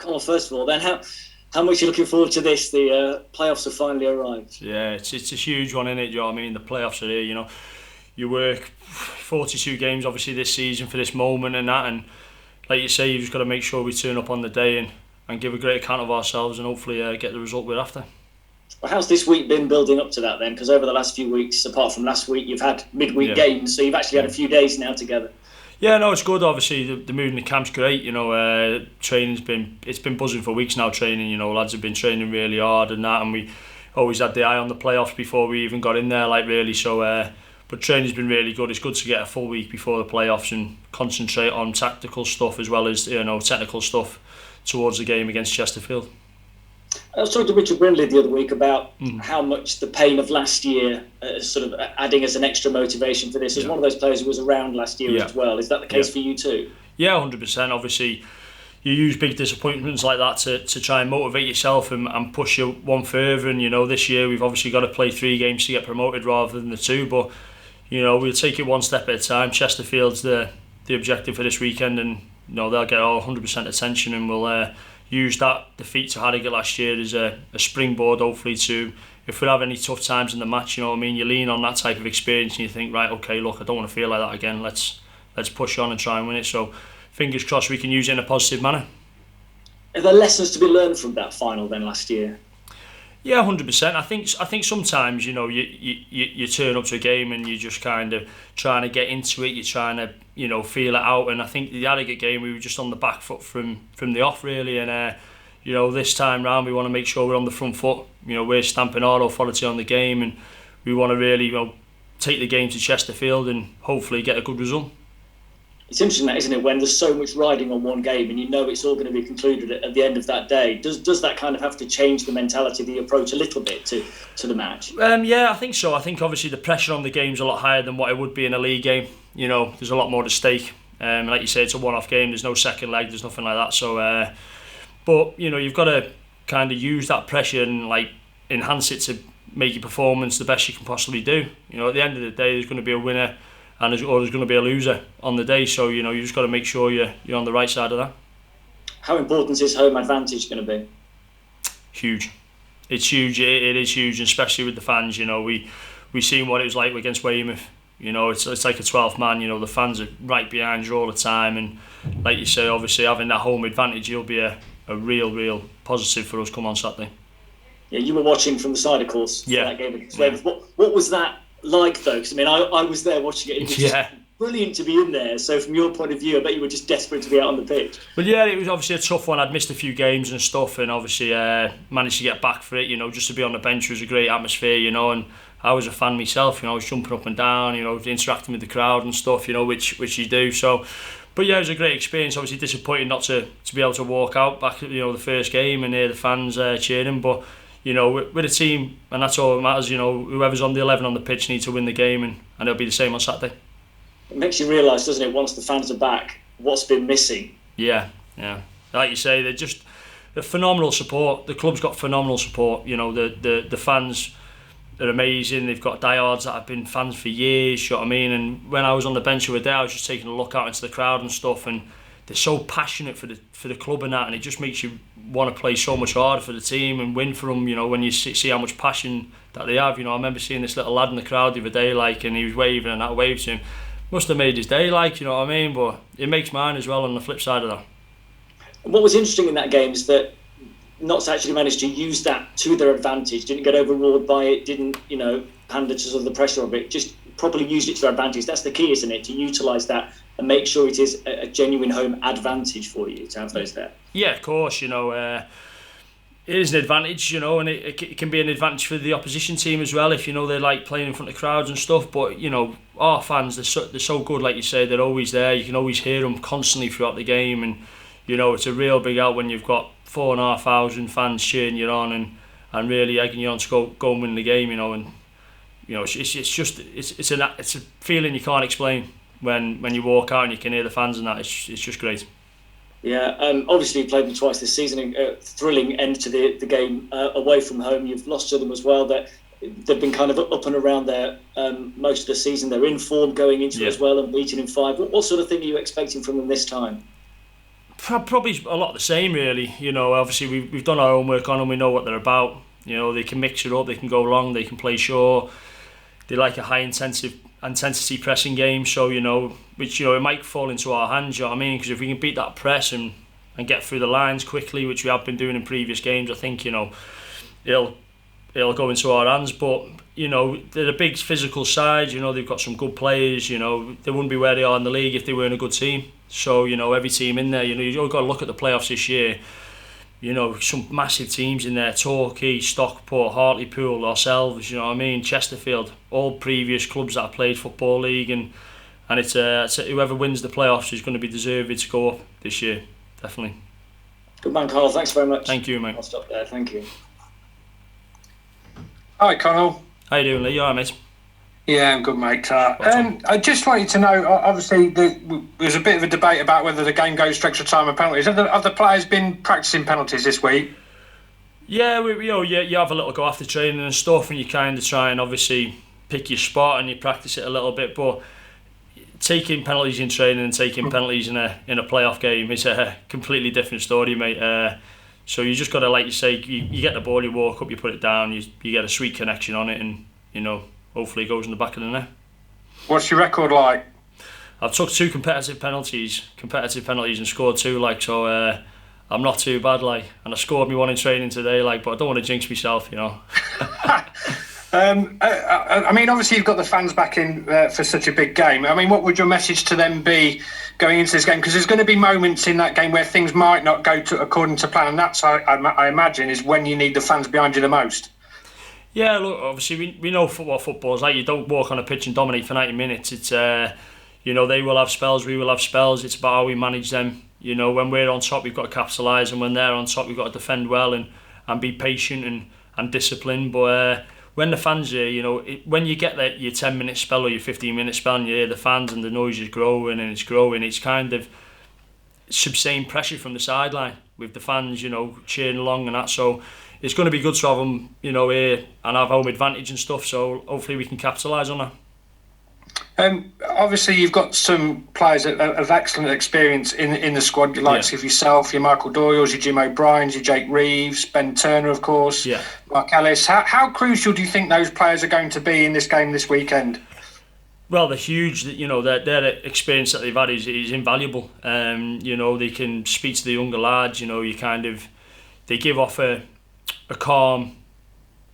Connell, first of all, then how much are you looking forward to this? The playoffs have finally arrived. Yeah, it's a huge one, isn't it? You know what I mean? The playoffs are here. You know, you work 42 games obviously this season for this moment and that, and like you say, you've just got to make sure we turn up on the day and give a great account of ourselves and hopefully get the result we're after. Well, how's this week been building up to that then? Because over the last few weeks, apart from last week, you've had midweek games, so you've actually had a few days now together. Yeah, no, it's good. Obviously, the mood in the camp's great. You know, training's been buzzing for weeks now. Training, you know, lads have been training really hard and that, and we always had the eye on the playoffs before we even got in there, like really. So, but training's been really good. It's good to get a full week before the playoffs and concentrate on tactical stuff as well as technical stuff towards the game against Chesterfield. I was talking to Richard Brindley the other week about how much the pain of last year is sort of adding as an extra motivation for this. As one of those players who was around last year as well. Is that the case for you too? Yeah, 100%. Obviously, you use big disappointments like that to try and motivate yourself and push you one further. And, you know, this year we've obviously got to play 3 games to get promoted rather than the 2. But, you know, we'll take it one step at a time. Chesterfield's the objective for this weekend, and, you know, they'll get all 100% attention, and we'll use that defeat to Harrogate last year as a springboard, hopefully, to, if we have any tough times in the match, you know what I mean, you lean on that type of experience and you think, right, okay, look, I don't want to feel like that again, let's push on and try and win it. So fingers crossed we can use it in a positive manner. Are there lessons to be learned from that final then last year? Yeah, 100%. I think sometimes, you know, you turn up to a game and you're just kind of trying to get into it, you're trying to, you know, feel it out, and I think the Harrogate game we were just on the back foot from the off really, and you know, this time round we want to make sure we're on the front foot. You know, we're stamping our authority on the game, and we want to really, you know, take the game to Chesterfield and hopefully get a good result. It's interesting that, isn't it, when there's so much riding on one game and you know it's all going to be concluded at the end of that day. Does that kind of have to change the mentality, the approach a little bit to the match? Yeah, I think so. I think obviously the pressure on the game's a lot higher than what it would be in a league game. You know, there's a lot more at stake. Like you say, it's a one-off game. There's no second leg. There's nothing like that. So, but you know, you've got to kind of use that pressure and like enhance it to make your performance the best you can possibly do. You know, at the end of the day, there's going to be a winner and there's going to be a loser on the day. So, you know, you just got to make sure you're on the right side of that. How important is home advantage going to be? Huge. It's huge. It is huge, especially with the fans. You know, we seen what it was like against Weymouth. You know, it's like a 12th man. You know, the fans are right behind you all the time, and like you say, obviously having that home advantage, it'll be a real positive for us come on Saturday. Yeah, you were watching from the side, of course. Yeah. That game against Weymouth. What was that like though? Because I mean, I was there watching it. It was just brilliant to be in there. So from your point of view, I bet you were just desperate to be out on the pitch. Well, yeah, it was obviously a tough one. I'd missed a few games and stuff, and obviously managed to get back for it. You know, just to be on the bench was a great atmosphere. You know, and I was a fan myself. You know, I was jumping up and down. You know, interacting with the crowd and stuff. You know, which you do. So, but yeah, it was a great experience. Obviously disappointed not to be able to walk out back. You know, the first game and hear the fans cheering, but. You know, with a team, and that's all that matters. You know, whoever's on the 11 on the pitch needs to win the game, and it'll be the same on Saturday. It makes you realise, doesn't it, once the fans are back, what's been missing? Yeah. Like you say, they're phenomenal support. The club's got phenomenal support. You know, the fans are amazing. They've got diehards that have been fans for years. You know what I mean? And when I was on the bench the other day, I was just taking a look out into the crowd and stuff, and they're so passionate for the club and that, and it just makes you want to play so much harder for the team and win for them. You know, when you see how much passion that they have. You know, I remember seeing this little lad in the crowd the other day, like, and he was waving, and I waved to him. Must have made his day, like, you know what I mean? But it makes mine as well on the flip side of that. And what was interesting in that game is that Notts actually managed to use that to their advantage. Didn't get overawed by it. Didn't, you know, pander to sort of the pressure of it. Just properly used it to their advantage. That's the key, isn't it? To utilise that and make sure it is a genuine home advantage for you to have those there. Yeah, of course. You know, it is an advantage. You know, and it can be an advantage for the opposition team as well if you know they like playing in front of crowds and stuff. But you know, our fans, they're so good. Like you say, they're always there. You can always hear them constantly throughout the game, and you know, it's a real big help when you've got 4,500 fans cheering you on and really egging you on to go and win the game. You know, and you know, it's a feeling you can't explain when you walk out and you can hear the fans and that. It's just great. Yeah, obviously you played them twice this season. Thrilling end to the game away from home. You've lost to them as well. That they've been kind of up and around there most of the season. They're in form going into it as well and beating in 5. What sort of thing are you expecting from them this time? Probably a lot the same, really. You know, obviously we've done our homework on them. We know what they're about. You know, they can mix it up. They can go long. They can play short. They like a high intensity pressing game. So you know, which it might fall into our hands. You know what I mean? Because if we can beat that press and get through the lines quickly, which we have been doing in previous games, I think it'll go into our hands. But you know, they're a big physical side. You know, they've got some good players. You know, they wouldn't be where they are in the league if they weren't a good team. So you know, every team in there. You know, you've got to look at the playoffs this year. You know, some massive teams in there: Torquay, Stockport, Hartlepool, ourselves. You know what I mean? Chesterfield, all previous clubs that have played Football League, and it's whoever wins the playoffs is going to be deserved to go up this year, definitely. Good man, Carl. Thanks very much. Thank you, mate. I'll stop there. Thank you. Hi, Connell. How you doing, Lee? You alright, mate? Yeah, I'm good, mate. I just wanted to know, obviously, there's a bit of a debate about whether the game goes to extra time or penalties. Have the players been practising penalties this week? Yeah, you have a little go after training and stuff, and you kind of try and obviously pick your spot and you practice it a little bit. But taking penalties in training and taking penalties in a playoff game is a completely different story, mate. So you just got to, like you say, you get the ball, you walk up, you put it down, you get a sweet connection on it, and you know, hopefully it goes in the back of the net. What's your record like? I've took 2 competitive penalties and scored 2, like, so I'm not too bad, like, and I scored me 1 in training today, like, but I don't want to jinx myself, you know. I mean, obviously you've got the fans back in for such a big game. I mean, what would your message to them be going into this game? Because there's going to be moments in that game where things might not go according to plan, and that's, I imagine, is when you need the fans behind you the most. Yeah, look, obviously we know what football's like. You don't walk on a pitch and dominate for 90 minutes. It's you know, they will have spells, we will have spells. It's about how we manage them. You know, when we're on top, we've got to capitalise, and when they're on top, we've got to defend well and be patient and disciplined. But when the fans are, you know, when you get that your 10-minute spell or your 15-minute spell, and you hear the fans and the noise is growing and it's growing, it's kind of sustained pressure from the sideline with the fans, you know, cheering along and that. So it's going to be good to have them, you know, here and have home advantage and stuff. So hopefully we can capitalise on that. Obviously, you've got some players of excellent experience in the squad, like of yourself, your Michael Doyles, your Jim O'Briens, your Jake Reeves, Ben Turner, of course, Mark Ellis. How crucial do you think those players are going to be in this game this weekend? Well, they're huge. You know, their experience that they've had is invaluable. You know, they can speak to the younger lads. You know, they give off a calm,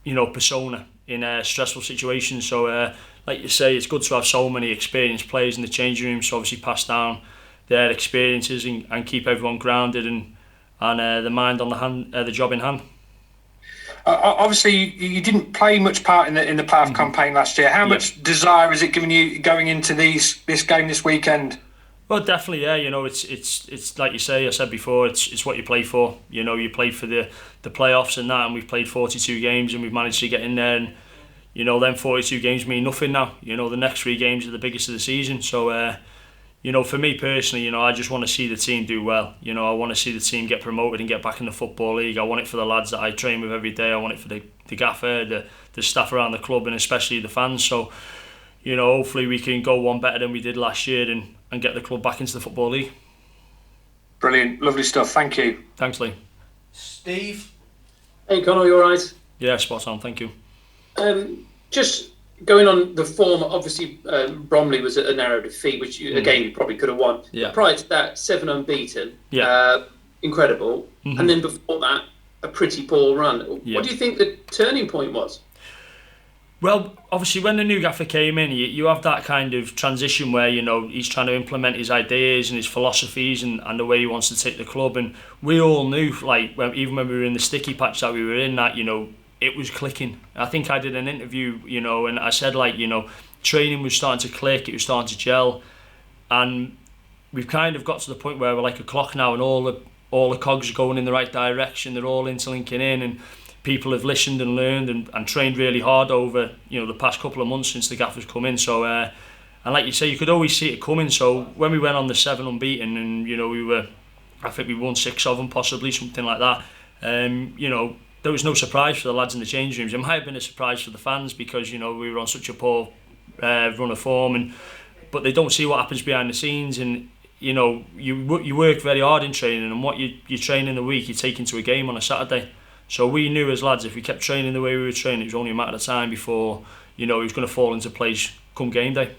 you know, persona in a stressful situation. So, like you say, it's good to have so many experienced players in the changing room. So obviously pass down their experiences and keep everyone grounded and the mind on the job in hand. Obviously, you didn't play much part in the playoff campaign last year. How much desire has it given you going into this game this weekend? Well, definitely, yeah. You know, it's like you say. I said before, it's what you play for. You know, you play for the playoffs and that, and we've played 42 games and we've managed to get in there. And you know, them 42 games mean nothing now. You know, the next 3 games are the biggest of the season. So, you know, for me personally, you know, I just want to see the team do well. You know, I want to see the team get promoted and get back in the Football League. I want it for the lads that I train with every day. I want it for the gaffer, the staff around the club, and especially the fans. So, you know, hopefully we can go one better than we did last year and get the club back into the Football League. Brilliant. Lovely stuff. Thank you. Thanks, Lee. Steve? Hey, Connell, you all right? Yeah, spot on. Thank you. Just going on the form, obviously Bromley was a narrow defeat, which again you probably could have won. Yeah. Prior to that, 7 unbeaten. Yeah. Incredible. Mm-hmm. And then before that, a pretty poor run. Yeah. What do you think the turning point was? Well, obviously when the new gaffer came in, you have that kind of transition where, you know, he's trying to implement his ideas and his philosophies and the way he wants to take the club. And we all knew, like, even when we were in the sticky patch that we were in, that, you know, it was clicking. I think I did an interview, you know, and I said, like, you know, training was starting to click, it was starting to gel, and we've kind of got to the point where we're like a clock now, and all the cogs are going in the right direction. They're all interlinking in, and people have listened and learned and trained really hard over, you know, the past couple of months since the gaffer's come in. So, and like you say, you could always see it coming. So when we went on the 7 unbeaten, and you know, I think we won 6 of them, possibly something like that. You know, there was no surprise for the lads in the change rooms. It might have been a surprise for the fans because, you know, we were on such a poor run of form, but they don't see what happens behind the scenes. And you know, you work very hard in training, and what you train in the week, you take into a game on a Saturday. So we knew as lads, if we kept training the way we were training, it was only a matter of time before, you know, it was going to fall into place come game day.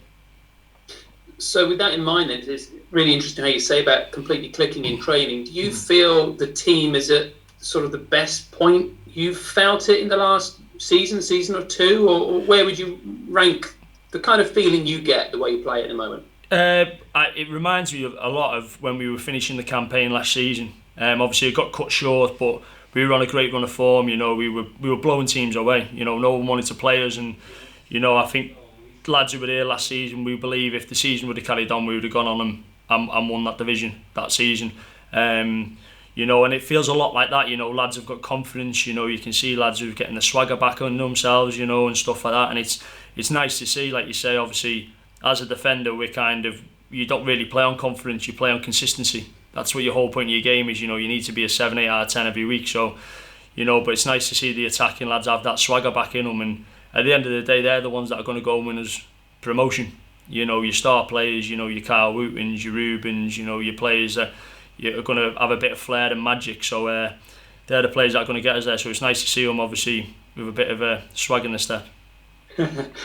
So with that in mind, then, it's really interesting how you say about completely clicking in training. Do you feel the team is at sort of the best point you've felt it in the last season or two, or where would you rank the kind of feeling you get the way you play at the moment? It reminds me a lot of when we were finishing the campaign last season. Obviously, it got cut short, but we were on a great run of form. You know, we were blowing teams away. You know, no one wanted to play us, and you know, I think lads who were there last season, we believe if the season would have carried on, we would have gone on and won that division that season. You know, and it feels a lot like that. You know, lads have got confidence. You know, you can see lads who are getting the swagger back on themselves. You know, and stuff like that. And it's nice to see. Like you say, obviously, as a defender, you don't really play on confidence. You play on consistency. That's what your whole point of your game is. You know, you need to be a 7, 8 out of 10 every week. So, you know, but it's nice to see the attacking lads have that swagger back in them. And at the end of the day, they're the ones that are going to go and win us promotion. You know, your star players, you know, your Carl Wootons, your Rubens, you know, your players that you're going to have a bit of flair and magic. So they're the players that are going to get us there. So it's nice to see them, obviously, with a bit of a swag in the step.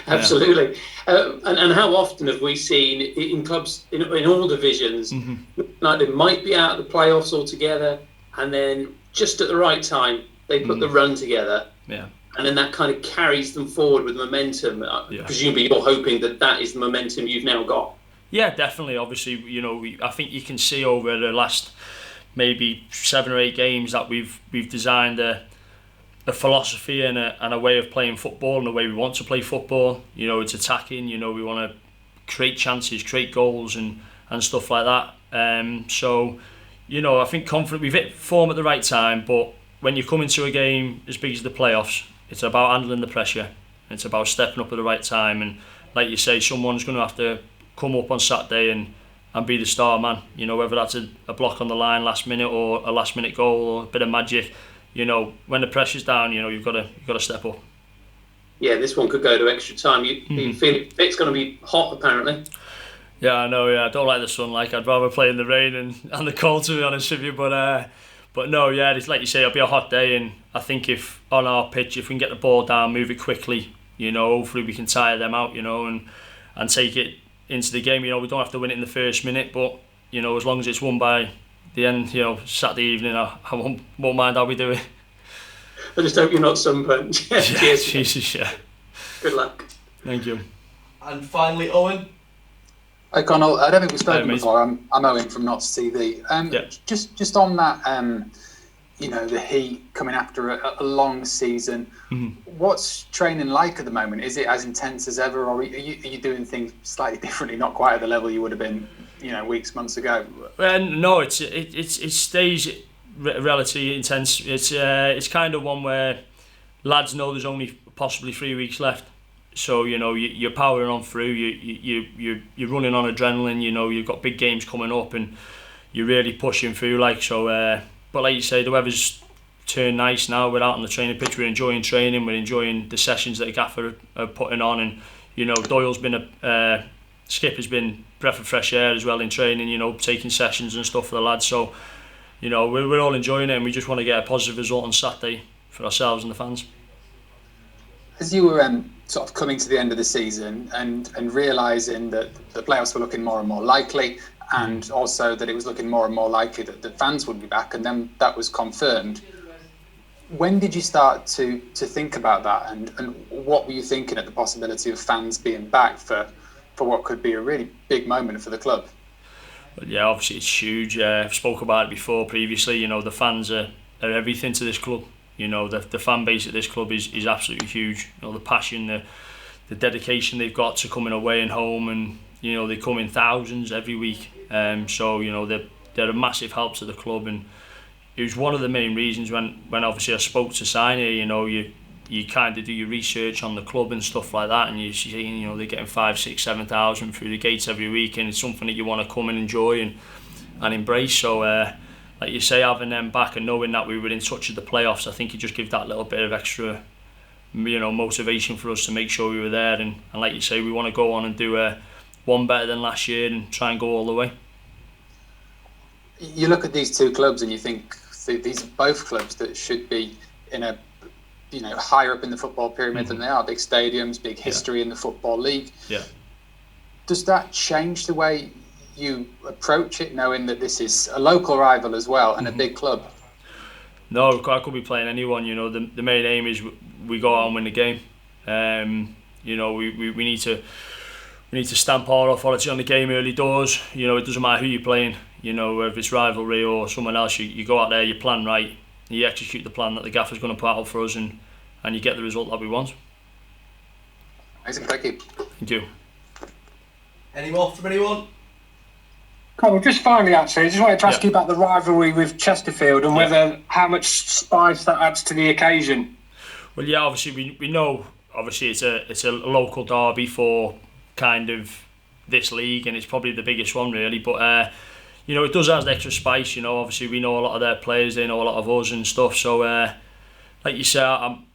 Absolutely. And how often have we seen in clubs in all divisions, like they might be out of the playoffs altogether, and then just at the right time they put the run together, and then that kind of carries them forward with momentum. Presumably you're hoping that is the momentum you've now got. Yeah, definitely. Obviously, you know, I think you can see over the last maybe 7 or 8 games that we've designed a philosophy and a way of playing football and the way we want to play football. You know, it's attacking. You know, we want to create chances, create goals and stuff like that. So, you know, I think we've hit form at the right time, but when you come into a game as big as the playoffs, it's about handling the pressure. It's about stepping up at the right time, and like you say, someone's going to have to come up on Saturday and be the star man. You know, whether that's a block on the line last minute or a last minute goal or a bit of magic. You know, when the pressure's down, you know, you've got to step up. Yeah, this one could go to extra time. You feel it's going to be hot, apparently. Yeah, I know. Yeah, I don't like the sun. Like, I'd rather play in the rain and the cold, to be honest with you. But no, yeah, it's like you say, it'll be a hot day, and I think if on our pitch, if we can get the ball down, move it quickly, you know, hopefully we can tire them out, you know, and take it into the game. You know, we don't have to win it in the first minute, but you know, as long as it's won by the end, you know, Saturday evening, I won't mind how we do it. I just hope you're not sunburnt. Cheers. Jesus, yeah. Good luck. Thank you. And finally, Owen. Hi, Connell. I don't think we've spoken before. I'm Owen from Notts TV. Just on that, you know, the heat coming after a long season. What's training like at the moment? Is it as intense as ever, or are you doing things slightly differently, not quite at the level you would have been, you know, weeks, months ago? No, it stays relatively intense. It's kind of one where lads know there's only possibly 3 weeks left, so you know you're powering on through. You're running on adrenaline. You know, you've got big games coming up, and you're really pushing through. Like so, but like you say, the weather's turned nice now. We're out on the training pitch. We're enjoying training. We're enjoying the sessions that the gaffer are putting on, and you know, Doyle's been Skip has been breath of fresh air as well in training, you know, taking sessions and stuff for the lads. So, you know, we're all enjoying it, and we just want to get a positive result on Saturday for ourselves and the fans. As you were sort of coming to the end of the season and realising that the playoffs were looking more and more likely, and also that it was looking more and more likely that the fans would be back, and then that was confirmed, when did you start to think about that, and what were you thinking at the possibility of fans being back for what could be a really big moment for the club? Yeah, obviously it's huge. I've spoke about it before previously. You know, the fans are everything to this club. You know, the fan base at this club is absolutely huge. You know, the passion, the dedication they've got to coming away and home, and you know, they come in thousands every week. So you know, they're a massive help to the club, and it was one of the main reasons when obviously I spoke to sign here. You know, you kind of do your research on the club and stuff like that, and you see, you know, they're getting 5,000, 6,000, 7,000 through the gates every week, and it's something that you want to come and enjoy and embrace. So like you say, having them back and knowing that we were in touch with the playoffs, I think it just gives that little bit of extra, you know, motivation for us to make sure we were there, and like you say, we want to go on and do one better than last year and try and go all the way. you look at these two clubs and you think these are both clubs that should be in a, higher up in the football pyramid than they are. Big stadiums, big history in the Football League. Yeah. Does that change the way you approach it, knowing that this is a local rival as well and a big club? No, I could be playing anyone. The main aim is we go out and win the game. We need to stamp our authority on the game early doors. It doesn't matter who you're playing. If it's rivalry or someone else, you go out there, you plan right, you execute the plan that the gaffer's going to put out for us, and you get the result that we want. Amazing, thank you. Thank you. Any more from anyone? Connell, just finally, actually, I just wanted to ask you about the rivalry with Chesterfield and how much spice that adds to the occasion. Well, yeah, obviously we know. Obviously, it's a local derby for kind of this league, and it's probably the biggest one really. But it does add extra spice. Obviously we know a lot of their players, they know a lot of us and stuff. So, like you say, I'm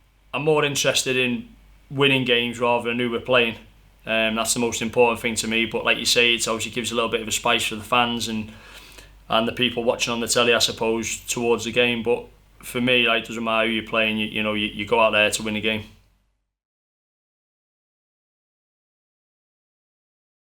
more interested in winning games rather than who we're playing. That's the most important thing to me. But like you say, it obviously gives a little bit of a spice for the fans and the people watching on the telly, I suppose, towards the game. But for me, it doesn't matter who you're playing. You go out there to win the game.